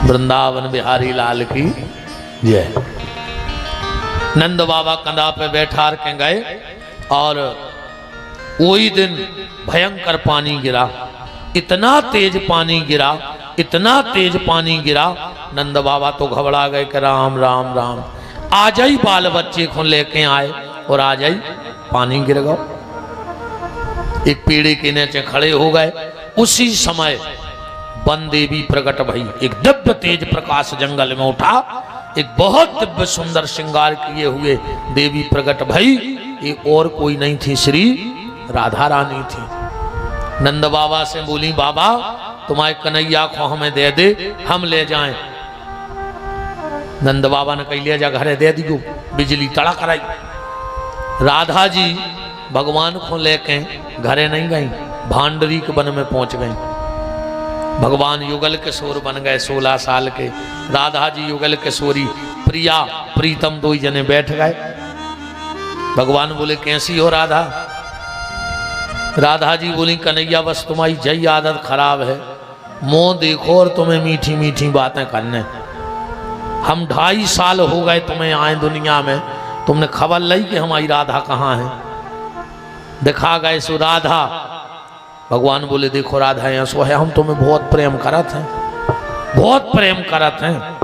वृंदावन बिहारी लाल की जय। नंद बाबा कंधा पे बैठा के गए और वही दिन भयंकर पानी गिरा, इतना तेज पानी गिरा, इतना तेज पानी गिरा। नंद बाबा तो घबरा गए कि राम राम राम, आ जाई बाल बच्चे को लेके आए और आ जाई पानी गिर गया। एक पेड़ के नीचे खड़े हो गए। उसी समय वन देवी प्रकट भई, एक दिव्य तेज प्रकाश जंगल में उठा, एक बहुत दिव्य सुंदर श्रृंगार किए हुए देवी प्रकट भई। ये और कोई नहीं थी, श्री राधा रानी थी। नंद बाबा से बोली, बाबा तुम्हारे कन्हैया को हमें दे दे, हम ले जाएं। नंद बाबा ने कही ले जा घरे दे दियो। बिजली तड़क रही। राधा जी भगवान को लेके घरे नहीं गई, भांडरी के वन में पहुंच गई। भगवान युगल किशोर बन गए 16 साल के। राधा जी युगल किशोरी, प्रिया प्रीतम दो ही जने बैठ गए। भगवान बोले कैसी हो राधा? राधा जी बोली कन्हैया बस तुम्हारी जय आदत खराब है, मुंह देखो और तुम्हें मीठी मीठी बातें करने। हम 2.5 साल हो गए तुम्हें आए दुनिया में, तुमने खबर ली कि हमारी राधा कहाँ है? दिखा गए सो राधा। भगवान बोले देखो राधा यहाँ सो है, हम तुम्हें बहुत प्रेम करत हैं, बहुत प्रेम करत हैं।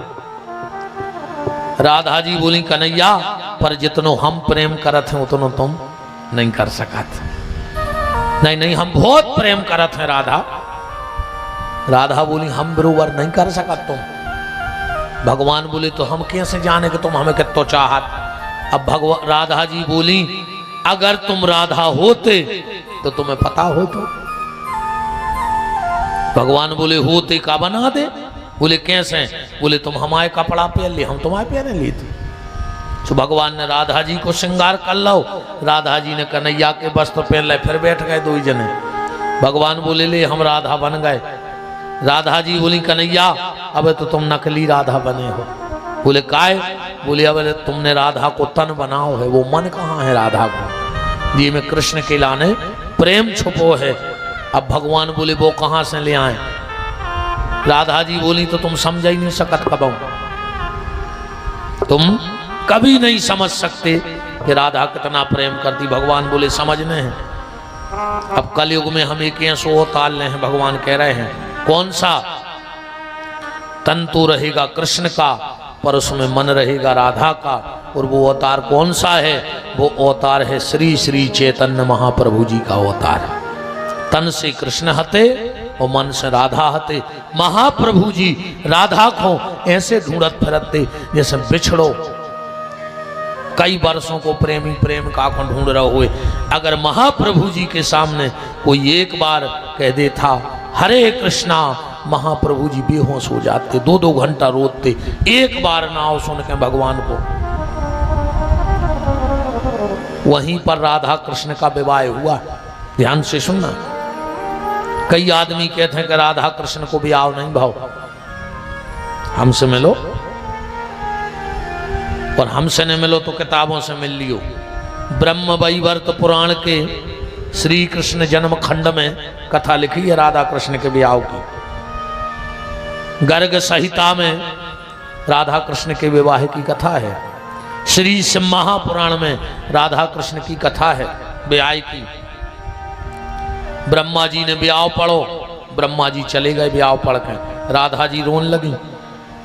राधा जी बोली कन्हैया पर जितनो हम प्रेम करत हैं उतनो तुम नहीं कर सकत। नहीं नहीं हम बहुत प्रेम करत हैं राधा। राधा बोली हम बरोबर नहीं कर सकत तुम। भगवान बोले तो हम कैसे जाने कि तुम हमें कितो चाहत? अब भगवान राधा जी बोली अगर तुम राधा होते तो तुम्हें पता हो तो। भगवान बोले होते का बना दे? बोले कैसे? बोले तुम हमारे कपड़ा पहन लिए, हम तुम्हारे पहने लिए थे। तो भगवान ने राधा जी को श्रृंगार कर लो। राधा जी ने कन्हैया के वस्त्र पहन ले, फिर बैठ गए 2 जने। भगवान बोले ले हम राधा बन गए। राधा जी बोली कन्हैया अब तो तुम नकली राधा बने हो। बोले काय? बोले अब तुमने राधा को तन बनाओ है, वो मन कहाँ है राधा को? जी में कृष्ण के लाने प्रेम छुपो है। अब भगवान बोले वो कहाँ से ले आए? राधा जी बोली तो तुम समझ ही नहीं सकत कबो, तुम कभी नहीं समझ सकते कि राधा कितना प्रेम करती। भगवान बोले समझने हैं। अब कलयुग में हम एक सो ताल रहे हैं। भगवान कह रहे हैं कौन सा तन तो रहेगा कृष्ण का, पर उसमें मन रहेगा राधा का। और वो अवतार कौन सा है? वो अवतार है श्री श्री चैतन्य महाप्रभु जी का अवतार। तन से कृष्ण हते और मन से राधा हते। महाप्रभु जी राधा को ऐसे ढूंढत फिरते जैसे बिछड़ो कई वर्षों को प्रेमी प्रेम का को ढूंढ रहे हुए। अगर महाप्रभु जी के सामने कोई एक बार कह देता हरे कृष्णा, महाप्रभु जी बेहोश हो जाते, 2-2 घंटा रोते। एक बार नाम सुन के भगवान को। वहीं पर राधा कृष्ण का विवाह हुआ। ध्यान से सुनना। कई आदमी कहते हैं कि राधा कृष्ण को ब्याह नहीं भाव, हमसे मिलो, और हमसे नहीं मिलो तो किताबों से मिल लियो। ब्रह्म वैवर्त पुराण के श्री कृष्ण जन्म खंड में कथा लिखी है राधा कृष्ण के ब्याह की। गर्ग संहिता में राधा कृष्ण के विवाह की कथा है। श्री महापुराण में राधा कृष्ण की कथा है ब्याह की। ब्रह्मा जी ने ब्याह पढ़ो, ब्रह्मा जी चले गए ब्याह पढ़ के। राधा जी रोन लगी।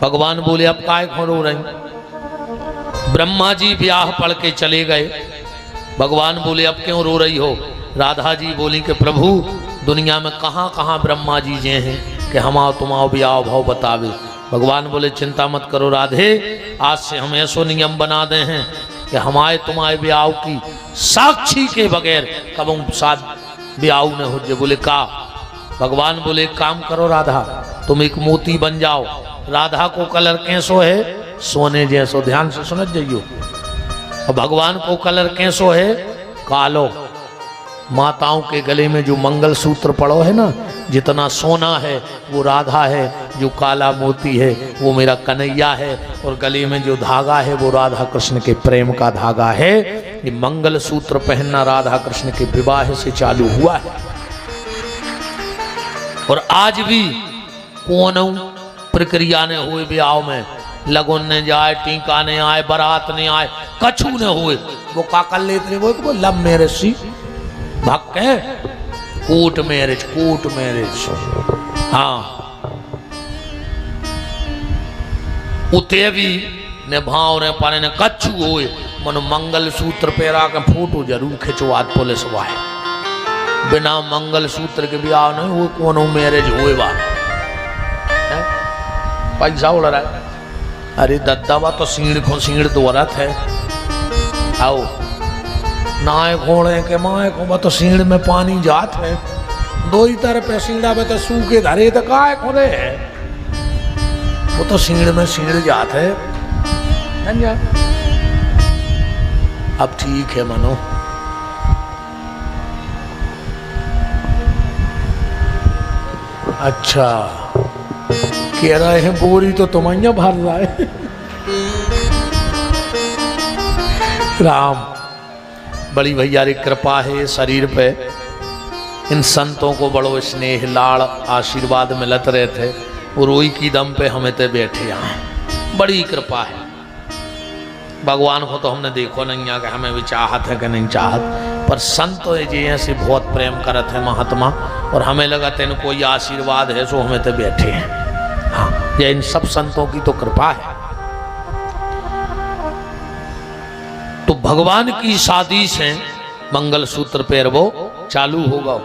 भगवान बोले अब काय को रो रही? ब्रह्मा जी ब्याह पढ़ के चले गए। भगवान बोले अब क्यों रो रही हो? राधा जी बोली कि प्रभु दुनिया में कहाँ कहाँ ब्रह्मा जी जे हैं कि हमारा तुम्हारा ब्याह भाव बतावे। भगवान बोले चिंता मत करो राधे, आज से हम ऐसो नियम बना दे हैं कि हमारे तुम्हारे ब्याह की साक्षी के बगैर कब साथ ब्याह न हो। बोले का? भगवान बोले एक काम करो राधा, तुम एक मोती बन जाओ। राधा को कलर कैसो है? सोने जैसो। ध्यान से सुन जाइयो। और भगवान को कलर कैसो है? कालो। माताओं के गले में जो मंगल सूत्र पड़ो है ना, जितना सोना है वो राधा है, जो काला मोती है वो मेरा कन्हैया है, और गले में जो धागा है वो राधा कृष्ण के प्रेम का धागा है। ये मंगल सूत्र पहनना राधा कृष्ण के विवाह से चालू हुआ है। और आज भी कौन प्रक्रिया ने हुए ब्याह में, लगन ने जाए, टीका ने आए, बारात ने आए, कछु ने हुए, वो का कर लेते वो लव मैरिज सी भक्त है, कोर्ट मैरिज, कोर्ट मैरिज। हाँ उते भी ने भाव ने पाने ने कछु हुए, मनो मंगल सूत्र पेरा के फोटो जरूर खिंचवात पुलिस वाए, बिना मंगल सूत्र के ब्याह नहीं हुए, कोनो मैरिज हुए बा पैसा उड़ रहा है। अरे दद्दा तो सीढ़ को सीढ़ दोरत है, आओ नाय घोड़े के माए को तो सीढ़ में पानी जात है, दो ही तरफ सीढ़ा में तो सूखे धरे तो काय खोरे है, वो तो सीढ़ में सीढ़ जात है। अब ठीक है मनो, अच्छा कह रहे हैं बोरी तो तुम्हारा भर रहा है। राम बड़ी भैया री कृपा है शरीर पे, इन संतों को बड़ो स्नेह लाड़ आशीर्वाद मिलत रहे थे, वो रोई की दम पे हमें ते बैठे यहाँ, बड़ी कृपा है भगवान को। तो हमने देखो नहीं आ कि हमें भी चाहत है कि नहीं चाहत, पर संत जी ऐसे बहुत प्रेम करत है महात्मा, और हमें लगा तेन कोई आशीर्वाद है सो हमें तो बैठे हैं। हाँ ये इन सब संतों की तो कृपा है। तो भगवान की शादी से मंगल सूत्र पेरवो चालू होगा।